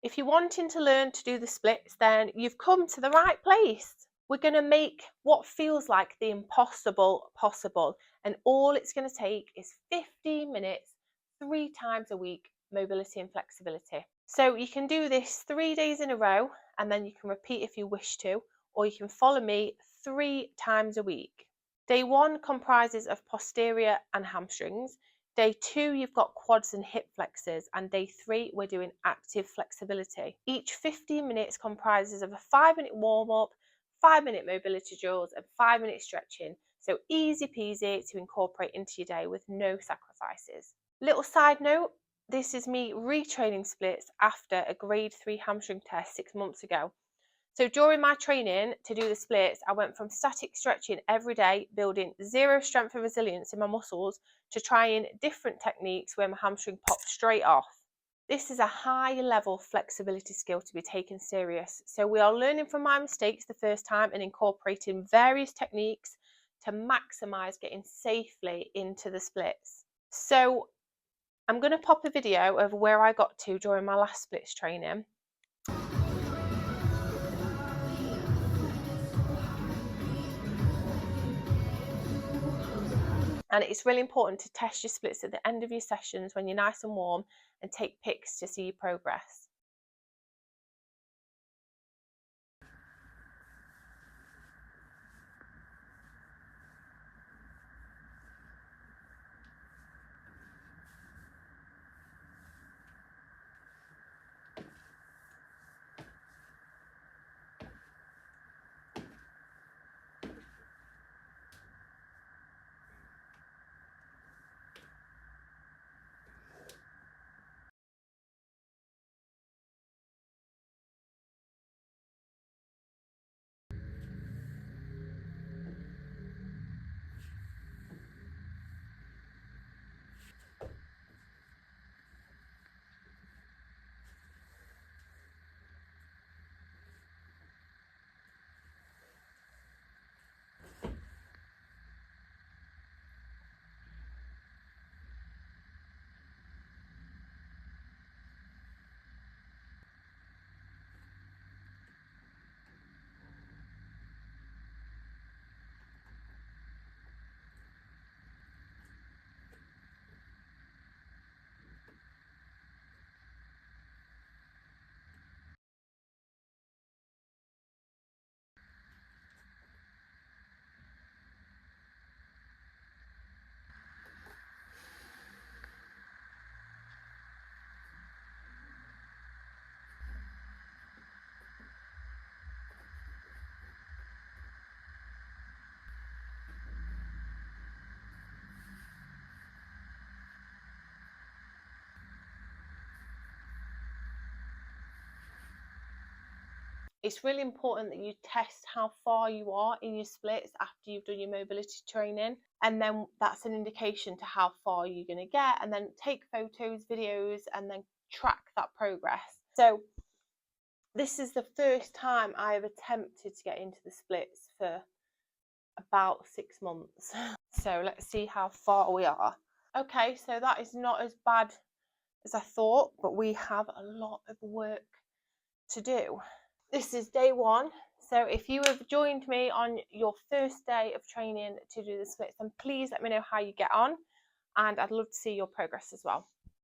If you're wanting to learn to do the splits, then you've come to the right place. We're going to make what feels like the impossible possible, and all it's going to take is 15 minutes, 3 times a week, mobility and flexibility. So you can do this 3 days in a row, and then you can repeat if you wish to, or you can follow me 3 times a week. Day 1 comprises of posterior and hamstrings. Day 2, you've got quads and hip flexors, and day 3, we're doing active flexibility. Each 15 minutes comprises of a 5-minute warm-up, 5-minute mobility drills, and 5-minute stretching. So easy peasy to incorporate into your day with no sacrifices. Little side note, this is me retraining splits after a grade 3 hamstring test 6 months ago. So during my training to do the splits, I went from static stretching every day, building zero strength and resilience in my muscles, to trying different techniques where my hamstring popped straight off. This is a high level flexibility skill to be taken serious. So we are learning from my mistakes the first time and incorporating various techniques to maximize getting safely into the splits. So I'm going to pop a video of where I got to during my last splits training. And it's really important to test your splits at the end of your sessions when you're nice and warm, and take pics to see your progress. It's really important that you test how far you are in your splits after you've done your mobility training, and then that's an indication to how far you're going to get, and then take photos, videos, and then track that progress. So this is the first time I've attempted to get into the splits for about 6 months. So let's see how far we are. Okay, so that is not as bad as I thought, but we have a lot of work to do. This is day 1. So if you have joined me on your first day of training to do the splits, then please let me know how you get on, and I'd love to see your progress as well.